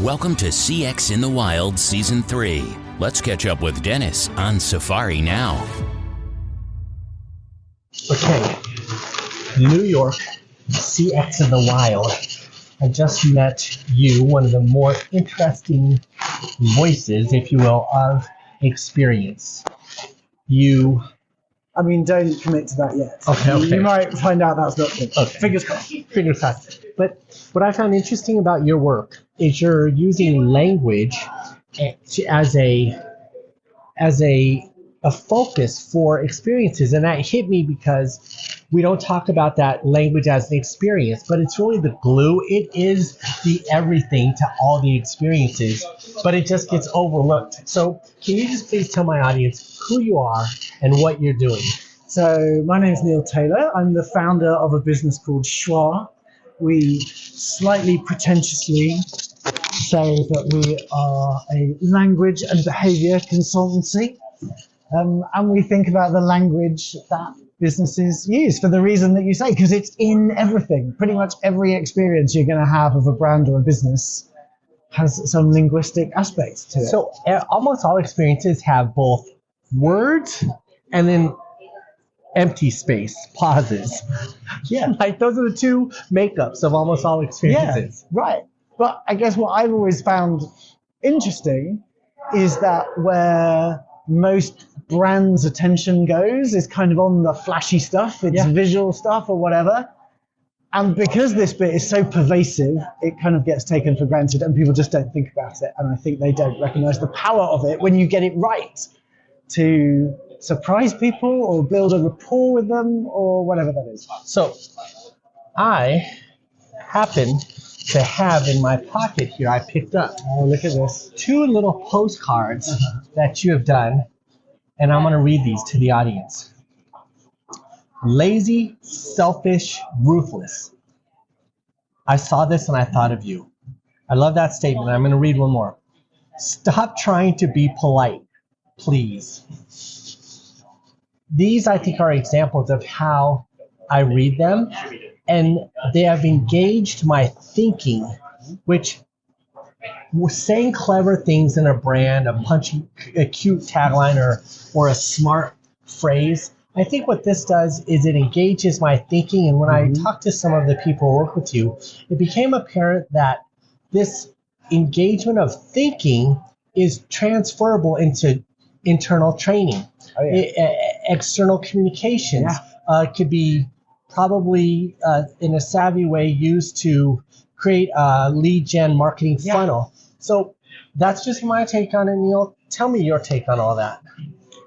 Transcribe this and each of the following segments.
Welcome to CX in the Wild Season 3. Let's catch up with Dennis on Safari now. Okay, New York, CX in the Wild. I just met you, one of the more interesting voices, if you will, of experience. Don't commit to that yet. Okay. You might find out that's not good. Okay. Fingers crossed. Fingers crossed. But what I found interesting about your work is you're using language as a focus for experiences. And that hit me because we don't talk about that language as an experience, but it's really the glue. It is the everything to all the experiences, but it just gets overlooked. So can you just please tell my audience who you are and what you're doing? So my name is Neil Taylor. I'm the founder of a business called Schwa. We slightly pretentiously say that we are a language and behavior consultancy. And we think about the language that businesses use for the reason that you say, because it's in everything. Pretty much every experience you're going to have of a brand or a business has some linguistic aspects to it. So almost all experiences have both words and then empty space, pauses. Yeah. Like those are the two makeups of almost all experiences. Yeah, right. But I guess what I've always found interesting is that where most brands' attention goes is kind of on the flashy stuff, it's visual stuff or whatever. And because this bit is so pervasive, it kind of gets taken for granted and people just don't think about it. And I think they don't recognize the power of it when you get it right to surprise people or build a rapport with them or whatever that is. So I happen to have in my pocket here, I picked up, Oh, look at this. 2 little postcards that you have done, and I'm going to read these to the audience. Lazy, selfish, ruthless. I saw this and I thought of you. I love that statement. I'm going to read one more. Stop trying to be polite, please. These, I think, are examples of how I read them, and they have engaged my thinking, which saying clever things in a brand, a cute tagline or a smart phrase. I think what this does is it engages my thinking. And when I talked to some of the people who work with you, it became apparent that this engagement of thinking is transferable into internal training, external communications. Could be probably in a savvy way used to create a lead gen marketing funnel. So that's just my take on it, Neil. Tell me your take on all that.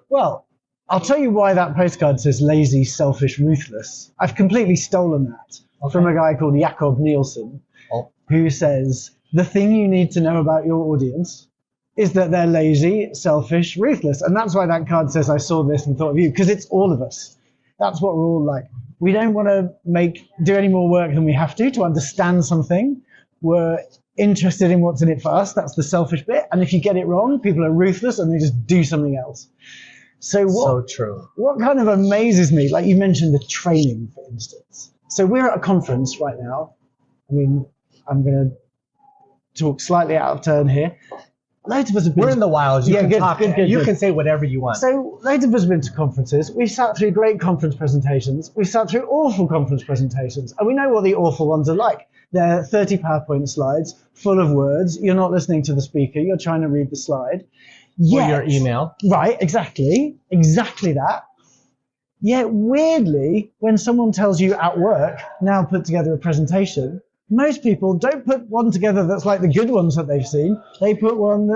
Well, I'll tell you why that postcard says lazy, selfish, ruthless. I've completely stolen that from a guy called Jakob Nielsen, who says, the thing you need to know about your audience is that they're lazy, selfish, ruthless. And that's why that card says, I saw this and thought of you, because it's all of us. That's what we're all like. We don't want to do any more work than we have to understand something. We're interested in what's in it for us. That's the selfish bit. And if you get it wrong, people are ruthless and they just do something else. So true. What kind of amazes me, like you mentioned the training, for instance. So we're at a conference right now. I mean, I'm going to talk slightly out of turn here. Loads of us have been. We're in the wild. You can talk. You can say whatever you want. So loads of us have been to conferences. We've sat through great conference presentations. We've sat through awful conference presentations. And we know what the awful ones are like. They're 30 PowerPoint slides full of words. You're not listening to the speaker. You're trying to read the slide. Or your email. Right, exactly that. Yet weirdly, when someone tells you at work, now put together a presentation, most people don't put one together that's like the good ones that they've seen. They put one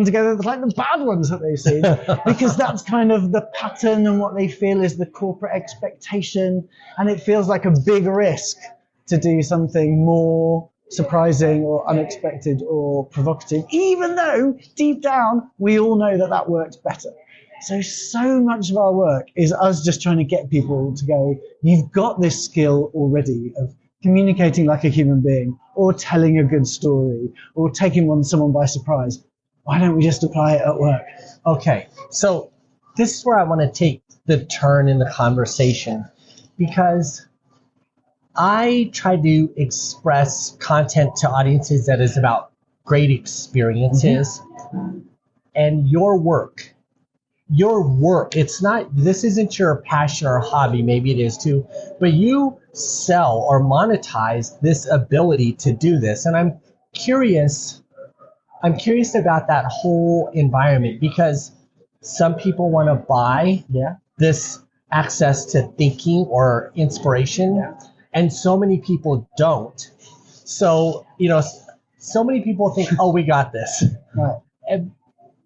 together that's like the bad ones that they've seen, because that's kind of the pattern and what they feel is the corporate expectation, and it feels like a big risk to do something more surprising or unexpected or provocative, even though deep down we all know that works better. So much of our work is us just trying to get people to go, you've got this skill already of communicating like a human being, or telling a good story, or taking someone by surprise. Why don't we just apply it at work? Okay, so this is where I want to take the turn in the conversation, because I try to express content to audiences that is about great experiences, and your work, it's not, this isn't your passion or hobby, maybe it is too, but you sell or monetize this ability to do this. And I'm curious about that whole environment, because some people want to buy this access to thinking or inspiration, and so many people don't. So, so many people think, oh, we got this. Right. And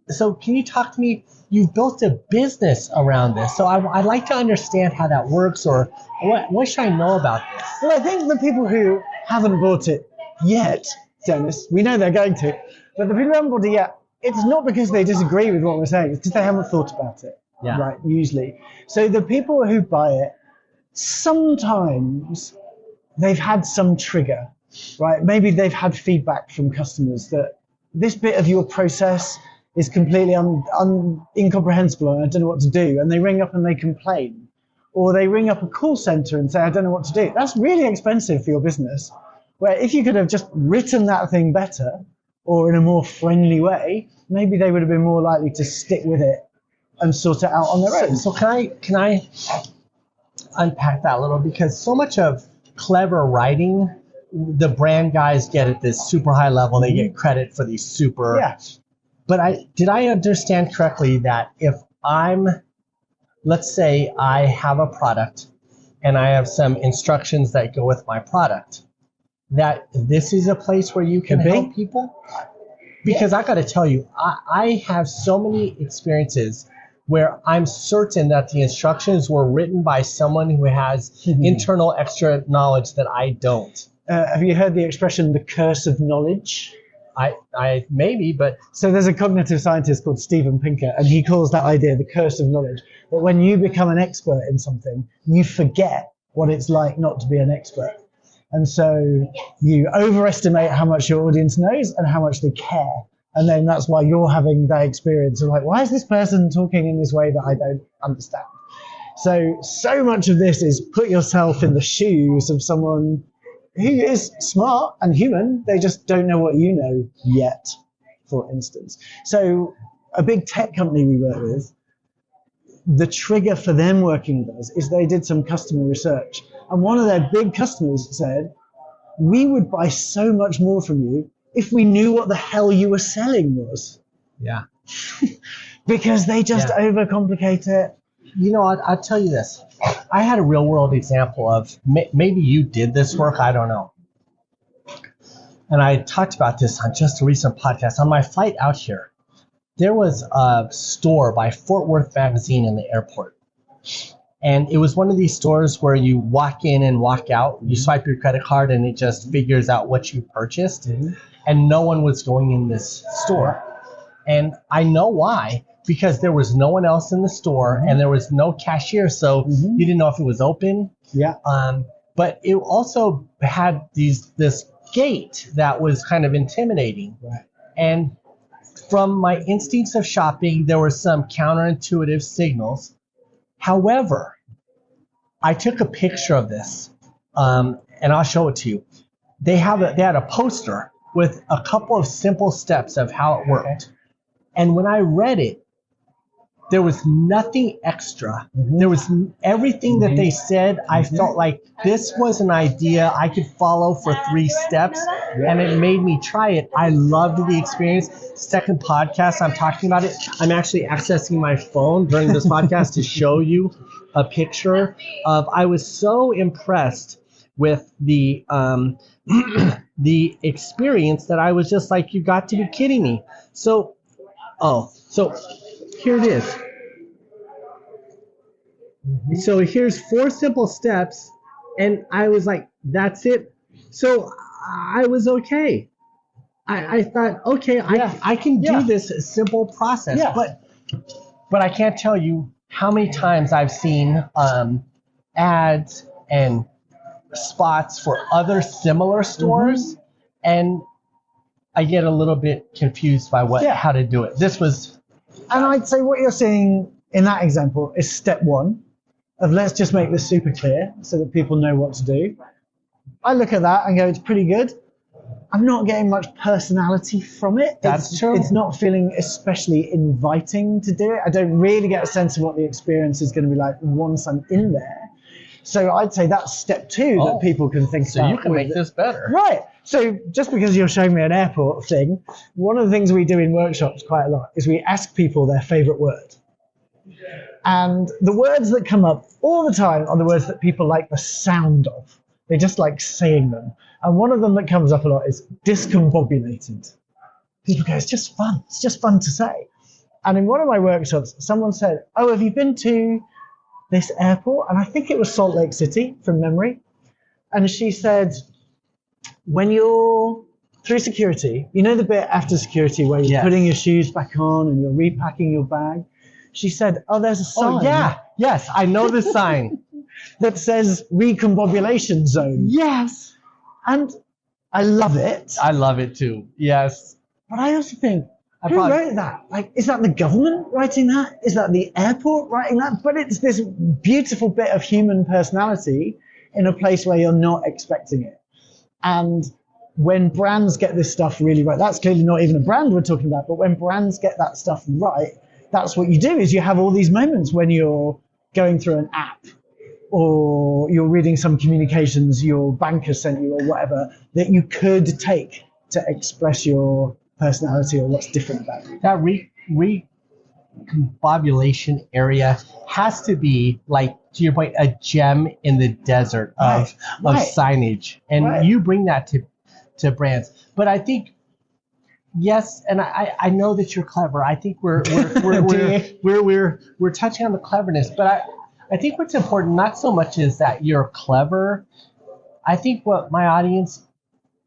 so can you talk to me? You've built a business around this. So I'd like to understand how that works, or what should I know about this? Well, I think the people who haven't bought it yet, Dennis, we know they're going to, but the people who haven't bought it yet, it's not because they disagree with what we're saying, it's because they haven't thought about it, right, usually. So the people who buy it, sometimes they've had some trigger, right? Maybe they've had feedback from customers that this bit of your process is completely incomprehensible and I don't know what to do. And they ring up and they complain. Or they ring up a call center and say, I don't know what to do. That's really expensive for your business. Where if you could have just written that thing better or in a more friendly way, maybe they would have been more likely to stick with it and sort it out on their own. So can I unpack that a little? Because so much of clever writing, the brand guys get at this super high level. They get credit for these super... But did I understand correctly that if let's say I have a product and I have some instructions that go with my product, that this is a place where you can help people? Because I got to tell you, I have so many experiences where I'm certain that the instructions were written by someone who has internal extra knowledge that I don't. Have you heard the expression, the curse of knowledge? I maybe, but... So there's a cognitive scientist called Steven Pinker, and he calls that idea the curse of knowledge. That when you become an expert in something, you forget what it's like not to be an expert. And so you overestimate how much your audience knows and how much they care. And then that's why you're having that experience of like, why is this person talking in this way that I don't understand? So much of this is put yourself in the shoes of someone who is smart and human, they just don't know what you know yet, for instance. So a big tech company we work with, the trigger for them working with us is they did some customer research. And one of their big customers said, we would buy so much more from you if we knew what the hell you were selling was. Yeah. Because they just overcomplicate it. I'll tell you this. I had a real world example of, maybe you did this work, I don't know. And I talked about this on just a recent podcast. On my flight out here, there was a store by Fort Worth Magazine in the airport. And it was one of these stores where you walk in and walk out, you swipe your credit card and it just figures out what you purchased. And no one was going in this store. And I know why. Because there was no one else in the store and there was no cashier, so you didn't know if it was open. But it also had this gate that was kind of intimidating. And from my instincts of shopping, there were some counterintuitive signals. However, I took a picture of this, and I'll show it to you. They had a poster with a couple of simple steps of how it worked. And when I read it, there was nothing extra. There was everything that they said. I felt like this was an idea I could follow for 3 steps, and it made me try it. I loved the experience. Second podcast, I'm talking about it. I'm actually accessing my phone during this podcast to show you a picture of. I was so impressed with the the experience that I was just like, you got to be kidding me. So here it is. So here's 4 simple steps, and I was like, that's it. So I was okay. I thought, okay, I can do this simple process. But I can't tell you how many times I've seen ads and spots for other similar stores, and I get a little bit confused by how to do it. This was... And I'd say what you're seeing in that example is step 1 of let's just make this super clear so that people know what to do. I look at that and go, it's pretty good. I'm not getting much personality from it. That's true. It's not feeling especially inviting to do it. I don't really get a sense of what the experience is going to be like once I'm in there. So I'd say that's step 2 that people can think about. So you can make this better. Right. So just because you're showing me an airport thing, one of the things we do in workshops quite a lot is we ask people their favorite word. And the words that come up all the time are the words that people like the sound of. They just like saying them. And one of them that comes up a lot is discombobulated. People go, it's just fun. It's just fun to say. And in one of my workshops, someone said, oh, have you been to this airport? And I think it was Salt Lake City from memory. And she said, when you're through security, you know the bit after security where you're putting your shoes back on and you're repacking your bag? She said, oh, there's a sign. Oh, yeah. Yes, I know the sign. that says recombobulation zone. Yes. And I love it. I love it too. Yes. But I also think, who wrote that? Like, is that the government writing that? Is that the airport writing that? But it's this beautiful bit of human personality in a place where you're not expecting it. And when brands get this stuff really right, that's clearly not even a brand we're talking about, but when brands get that stuff right, that's what you do, is you have all these moments when you're going through an app or you're reading some communications your banker sent you or whatever that you could take to express your personality or what's different about you. That recombobulation area has to be, like, to your point, a gem in the desert of signage. And you bring that to brands. But I think, yes, and I know that you're clever. I think we're touching on the cleverness, but I think what's important not so much is that you're clever. I think what my audience,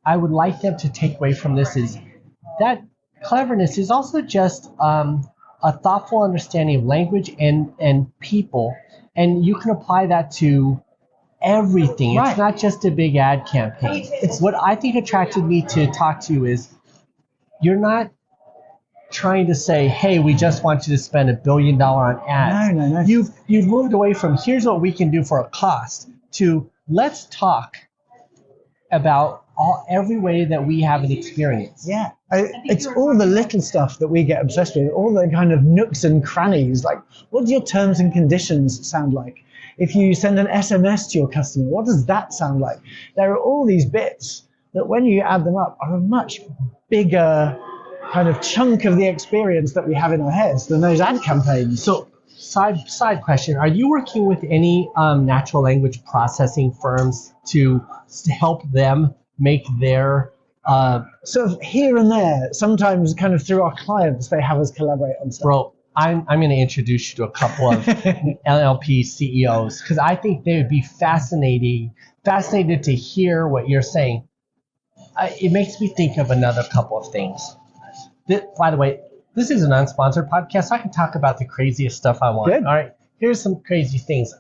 I would like them to take away from this is that cleverness is also just a thoughtful understanding of language and people, and you can apply that to everything. Right. It's not just a big ad campaign. It's what I think attracted me to talk to you is you're not trying to say, hey, we just want you to spend $1 billion on ads. No. You've moved away from here's what we can do for a cost to let's talk about every way that we have an experience. Yeah. It's all the little stuff that we get obsessed with, all the kind of nooks and crannies. Like, what do your terms and conditions sound like? If you send an SMS to your customer, what does that sound like? There are all these bits that when you add them up are a much bigger kind of chunk of the experience that we have in our heads than those ad campaigns. So side question, are you working with any natural language processing firms to help them make their sort of here and there, sometimes kind of through our clients, they have us collaborate on stuff? Bro, I'm going to introduce you to a couple of NLP CEOs because I think they would be fascinated to hear what you're saying. It makes me think of another couple of things. By the way, this is an unsponsored podcast, so I can talk about the craziest stuff I want. Good. All right, here's some crazy things.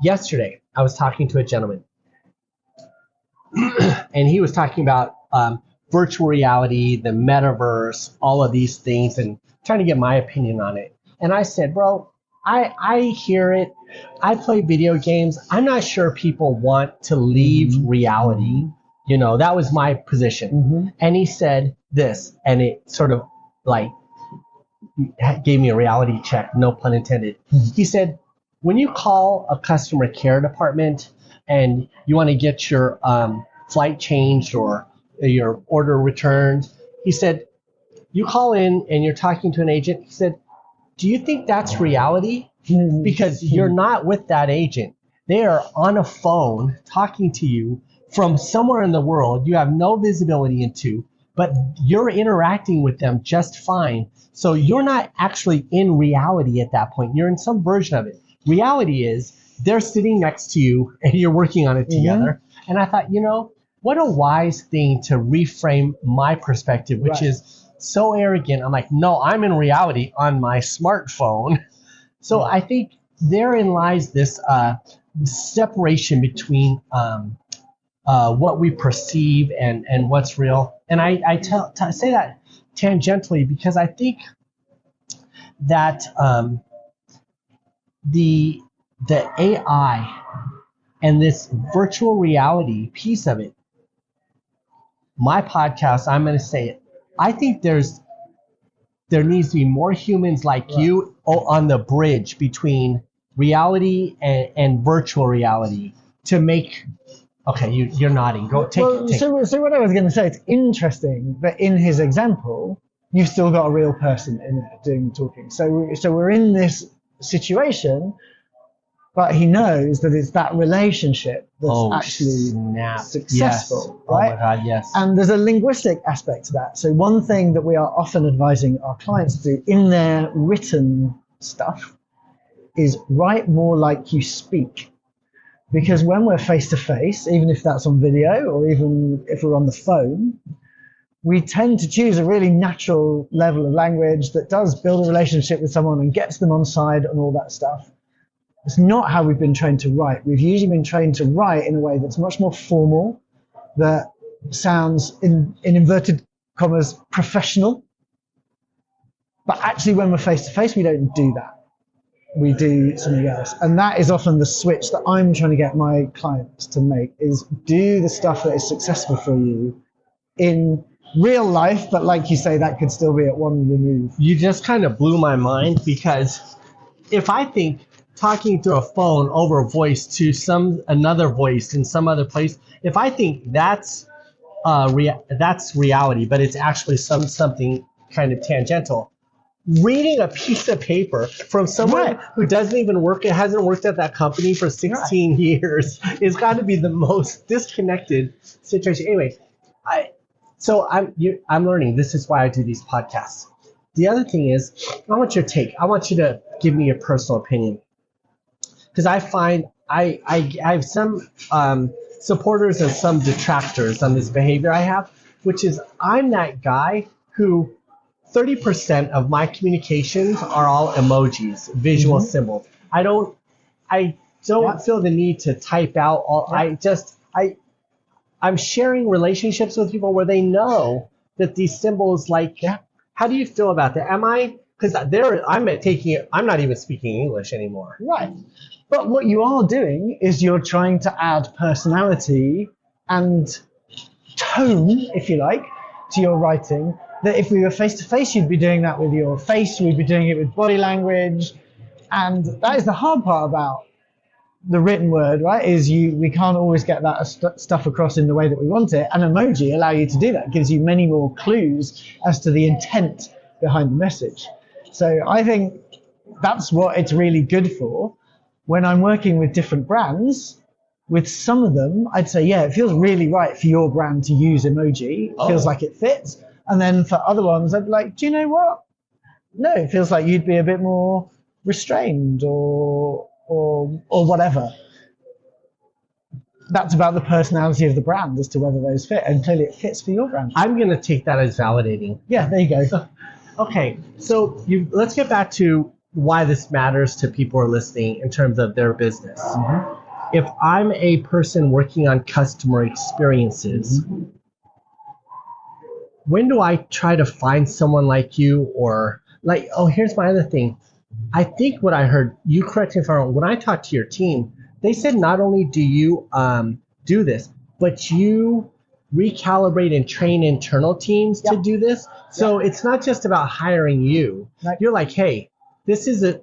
Yesterday, I was talking to a gentleman, and he was talking about virtual reality, the metaverse, all of these things, and trying to get my opinion on it. And I said, bro, I hear it. I play video games. I'm not sure people want to leave reality. You know, that was my position. Mm-hmm. And he said this, and it sort of like gave me a reality check, no pun intended. Mm-hmm. He said, when you call a customer care department and you want to get your flight changed or your order returned, he said, you call in and you're talking to an agent. He said, do you think that's reality? Mm-hmm. Because you're not with that agent. They are on a phone talking to you from somewhere in the world you have no visibility into, but you're interacting with them just fine. So you're not actually in reality at that point. You're in some version of it. Reality is they're sitting next to you and you're working on it together. Mm-hmm. And I thought, you know, what a wise thing to reframe my perspective, which is so arrogant. I'm like, no, I'm in reality on my smartphone. So I think therein lies this separation between what we perceive and what's real. And I say that tangentially because I think that the AI and this virtual reality piece of it my podcast, I'm going to say it. I think there needs to be more humans like you on the bridge between reality and virtual reality to make. Okay, you're nodding. Go take it. So what I was going to say, it's interesting that in his example, you've still got a real person in there doing the talking. So we're in this situation, but he knows that it's that relationship that's actually successful, right? Oh my God, yes. And there's a linguistic aspect to that. So one thing that we are often advising our clients to do in their written stuff is write more like you speak. Because when we're face to face, even if that's on video or even if we're on the phone, we tend to choose a really natural level of language that does build a relationship with someone and gets them on side and all that stuff. It's not how we've been trained to write. We've usually been trained to write in a way that's much more formal, that sounds, in inverted commas, professional. But actually, when we're face to face, we don't do that. We do something else. And that is often the switch that I'm trying to get my clients to make, is do the stuff that is successful for you in real life, but like you say, that could still be at one remove. You just kind of blew my mind, because if I think talking through a phone over a voice to another voice in some other place, if I think that's reality, but it's actually something kind of tangential. Reading a piece of paper from someone who doesn't even work, hasn't worked at that company for 16 years, is got to be the most disconnected situation. Anyway, I'm learning. This is why I do these podcasts. The other thing is, I want your take. I want you to give me your personal opinion, because I find I have some supporters and some detractors on this behavior I have, which is I'm that guy who 30% of my communications are all emojis, visual symbols. I don't feel the need to type out all. I'm sharing relationships with people where they know that these symbols, like, how do you feel about that? Because I'm not even speaking English anymore. Right. But what you are doing is you're trying to add personality and tone, if you like, to your writing. That if we were face to face, you'd be doing that with your face, we'd be doing it with body language. And that is the hard part about the written word, right? Is we can't always get that stuff across in the way that we want it. And emoji allow you to do that. It gives you many more clues as to the intent behind the message. So I think that's what it's really good for. When I'm working with different brands, with some of them, I'd say, it feels really right for your brand to use emoji. It feels like it fits. And then for other ones, I'd be like, do you know what? No, it feels like you'd be a bit more restrained or whatever. That's about the personality of the brand as to whether those fit, and clearly it fits for your brand. I'm going to take that as validating. Yeah, there you go. Okay, so let's get back to why this matters to people who are listening in terms of their business. Mm-hmm. If I'm a person working on customer experiences, when do I try to find someone like you? Or like, here's my other thing. I think what I heard, you correct me if I'm wrong, when I talked to your team, they said not only do you do this, but you recalibrate and train internal teams to do this. So it's not just about hiring you. Right. You're like, hey, this is a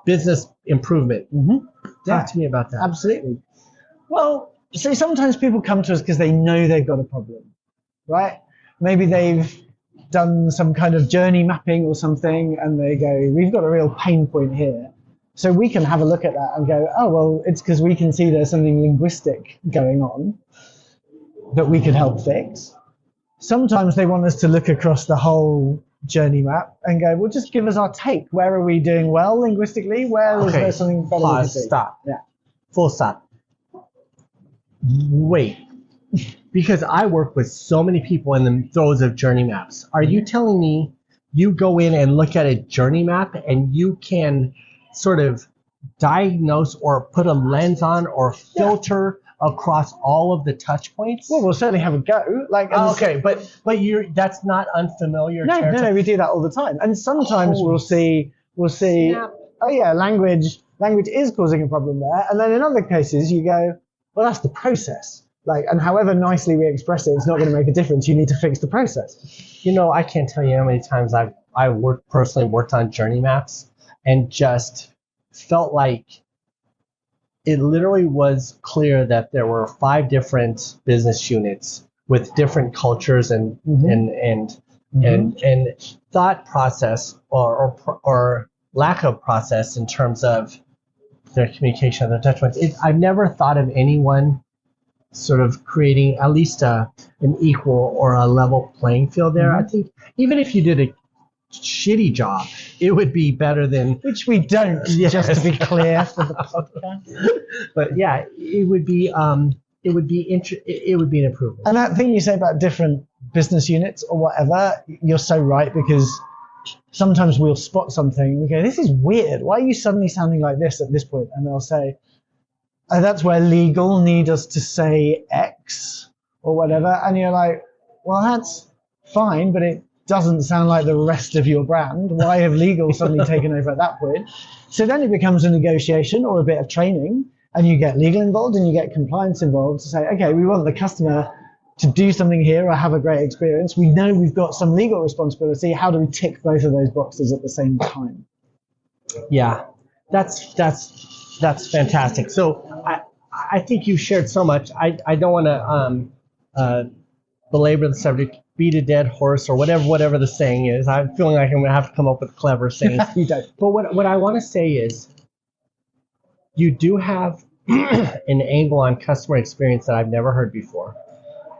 business improvement. Mm-hmm. Talk to me about that. Absolutely. Well, so sometimes people come to us because they know they've got a problem, right? Maybe they've done some kind of journey mapping or something, and they go, we've got a real pain point here. So we can have a look at that and go, it's because we can see there's something linguistic going on that we could help fix. Sometimes they want us to look across the whole journey map and go, well, just give us our take. Where are we doing well linguistically? Where is there something better? Pause, stop. Yeah. Full stop. Wait. Because I work with so many people in the throes of journey maps. Are you telling me you go in and look at a journey map and you can sort of diagnose or put a lens on or filter across all of the touch points? Well, we'll certainly have a go. But that's not unfamiliar territory. No, we do that all the time. And sometimes we'll see, language is causing a problem there. And then in other cases you go, well, that's the process. Like, and however nicely we express it, it's not going to make a difference. You need to fix the process. I can't tell you how many times personally worked on journey maps and just felt like it literally was clear that there were 5 different business units with different cultures and thought process or lack of process in terms of their communication, their touch points. I've never thought of anyone sort of creating at least an equal or a level playing field there. I think even if you did a shitty job, it would be better than, which we don't. Yes. Just to be clear for the podcast. But yeah, it would be an improvement. And that thing you say about different business units or whatever, you're so right, because sometimes we'll spot something and we go, this is weird. Why are you suddenly sounding like this at this point? And they'll say, oh, that's where legal need us to say X or whatever. And you're like, well, that's fine, but it doesn't sound like the rest of your brand. Why have legal suddenly taken over at that point? So then it becomes a negotiation or a bit of training, and you get legal involved and you get compliance involved to say, okay, we want the customer to do something here or have a great experience. We know we've got some legal responsibility. How do we tick both of those boxes at the same time? Yeah, that's fantastic. So I think you shared so much. I don't want to belabor the subject, beat a dead horse, or whatever the saying is. I'm feeling like I'm going to have to come up with clever sayings. You don't. But what I want to say is, you do have an angle on customer experience that I've never heard before.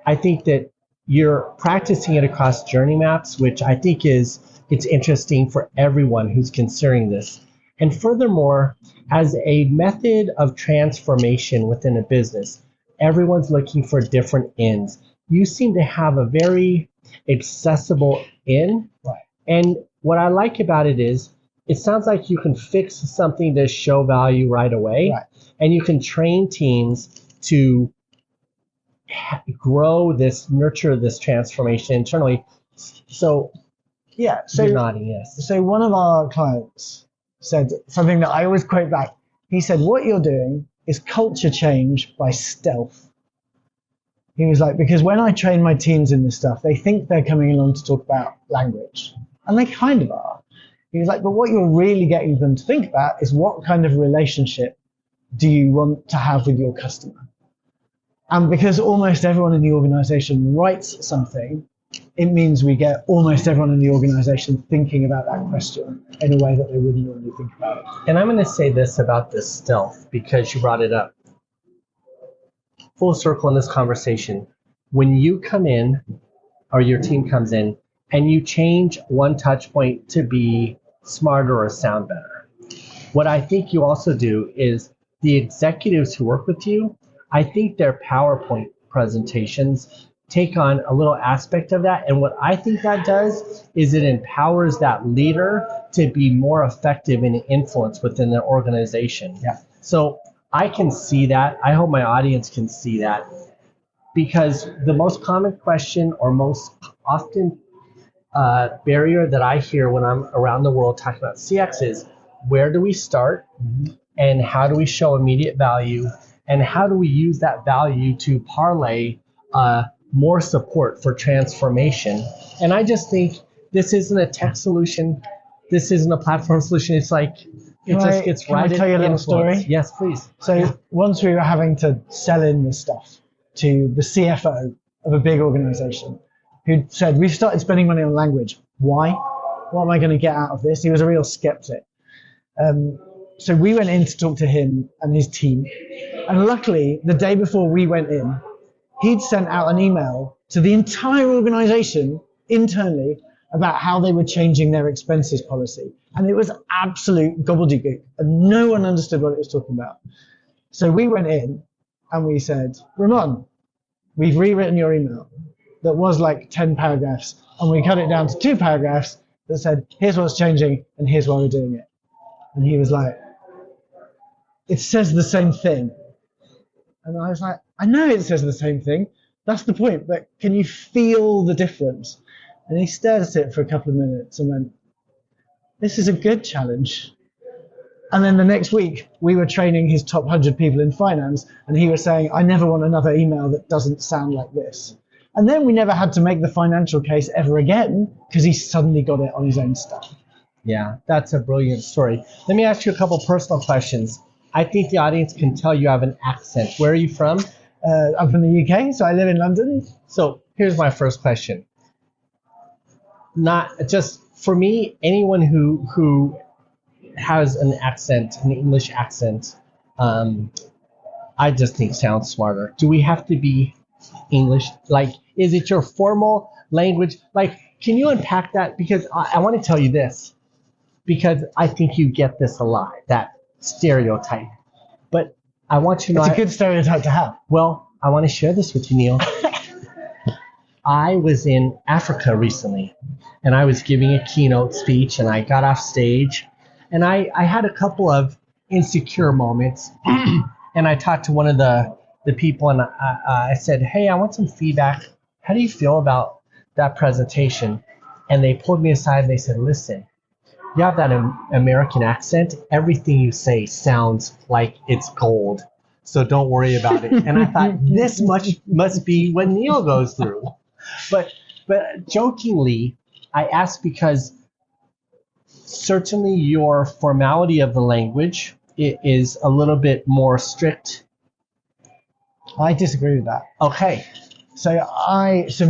I think that you're practicing it across journey maps, which I think it's interesting for everyone who's considering this. And furthermore, as a method of transformation within a business, everyone's looking for different ends. You seem to have a very accessible end. Right. And what I like about it is, it sounds like you can fix something to show value right away. Right. And you can train teams to nurture this transformation internally. So, yeah, so you're nodding, yes. So one of our clients said something that I always quote back. He said, what you're doing is culture change by stealth. He was like, because when I train my teams in this stuff, they think they're coming along to talk about language. And they kind of are. He was like, but what you're really getting them to think about is what kind of relationship do you want to have with your customer? And because almost everyone in the organization writes something, it means we get almost everyone in the organization thinking about that question in a way that they wouldn't normally think about it. And I'm going to say this about this stealth, because you brought it up. Full circle in this conversation. When you come in, or your team comes in, and you change one touch point to be smarter or sound better, what I think you also do is the executives who work with you, I think their PowerPoint presentations take on a little aspect of that. And what I think that does is it empowers that leader to be more effective in influence within their organization. Yeah. So I can see that. I hope my audience can see that, because the most common question, or most often barrier that I hear when I'm around the world talking about CX is, where do we start? Mm-hmm. And how do we show immediate value? And how do we use that value to parlay more support for transformation? And I just think this isn't a tech solution. This isn't a platform solution. It's like, it's right. Can I tell you a little story? Yes, please. So once we were having to sell in this stuff to the CFO of a big organization, who said, we've started spending money on language. Why? What am I going to get out of this? He was a real skeptic. So we went in to talk to him and his team. And luckily, the day before we went in, he'd sent out an email to the entire organization internally about how they were changing their expenses policy. And it was absolute gobbledygook, and no one understood what it was talking about. So we went in and we said, Ramon, we've rewritten your email that was like 10 paragraphs, and we cut it down to 2 paragraphs that said, here's what's changing and here's why we're doing it. And he was like, it says the same thing. And I was like, I know it says the same thing. That's the point, but can you feel the difference? And he stared at it for a couple of minutes and went, this is a good challenge. And then the next week, we were training his top 100 people in finance, and he was saying, I never want another email that doesn't sound like this. And then we never had to make the financial case ever again, because he suddenly got it on his own stuff. Yeah, that's a brilliant story. Let me ask you a couple personal questions. I think the audience can tell you have an accent. Where are you from? I'm from the UK, so I live in London. So here's my first question. Not just for me, anyone who has an accent, an English accent, I just think sounds smarter. Do we have to be English? Like, is it your formal language? Like, can you unpack that? Because I want to tell you this, because I think you get this a lot, that stereotype. But I want you to know. It's a good stereotype to have. Well, I want to share this with you, Neil. I was in Africa recently, and I was giving a keynote speech, and I got off stage, and I had a couple of insecure moments, and I talked to one of the people, and I said, hey, I want some feedback. How do you feel about that presentation? And they pulled me aside, and they said, listen, you have that American accent. Everything you say sounds like it's gold, so don't worry about it. And I thought, this much must be what Neil goes through. But jokingly, I asked because certainly your formality of the language is a little bit more strict. I disagree with that. Okay. So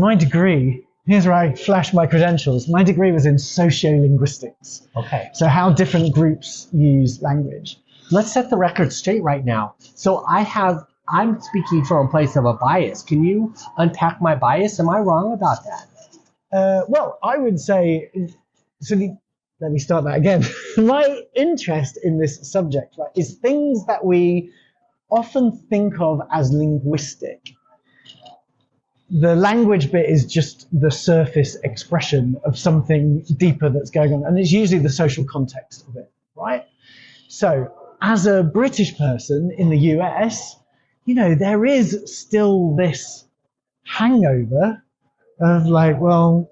my degree, here's where I flash my credentials. My degree was in sociolinguistics. Okay. So how different groups use language. Let's set the record straight right now. So I'm speaking from a place of a bias. Can you unpack my bias? Am I wrong about that? Well, I would say, let me start that again. My interest in this subject, right, is things that we often think of as linguistic. The language bit is just the surface expression of something deeper that's going on, and it's usually the social context of it, right? So, as a British person in the US, there is still this hangover of like, well,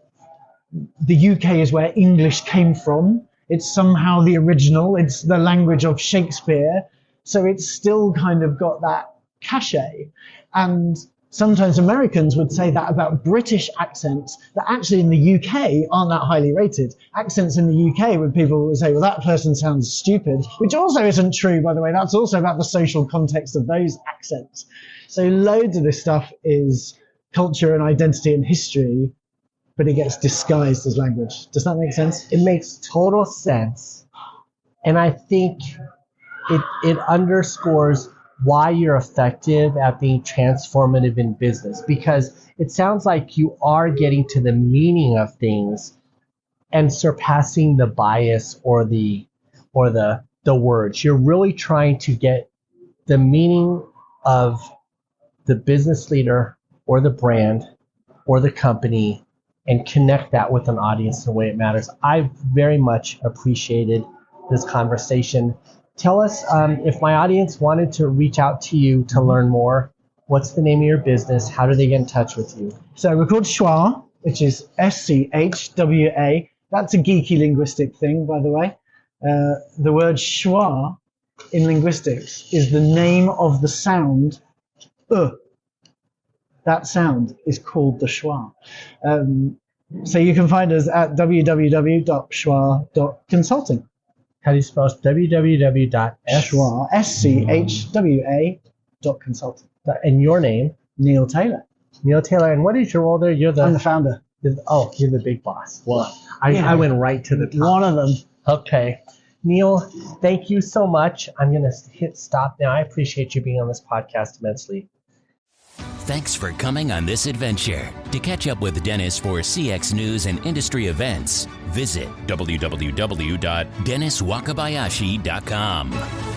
the UK is where English came from. It's somehow the original. It's the language of Shakespeare. So it's still kind of got that cachet. And sometimes Americans would say that about British accents that actually in the UK aren't that highly rated. Accents in the UK where people would say, well, that person sounds stupid, which also isn't true, by the way. That's also about the social context of those accents. So loads of this stuff is culture and identity and history, but it gets disguised as language. Does that make sense? It makes total sense. And I think it underscores why you're effective at being transformative in business, because it sounds like you are getting to the meaning of things and surpassing the bias or the words. You're really trying to get the meaning of the business leader or the brand or the company and connect that with an audience in the way it matters. I very much appreciated this conversation. Tell us, if my audience wanted to reach out to you to learn more, what's the name of your business? How do they get in touch with you? So we're called Schwa, which is SCHWA. That's a geeky linguistic thing, by the way. The word schwa in linguistics is the name of the sound. That sound is called the schwa. So you can find us at www.schwa.consulting. How do you spell www.schwa? SCHWA.consulting. And your name? Neil Taylor. Neil Taylor. And what is your role there? I'm the founder. You're the big boss. Well, I went right to the top. One of them. Okay. Neil, thank you so much. I'm going to hit stop now. I appreciate you being on this podcast immensely. Thanks for coming on this adventure. To catch up with Dennis for CX news and industry events, visit www.denniswakabayashi.com.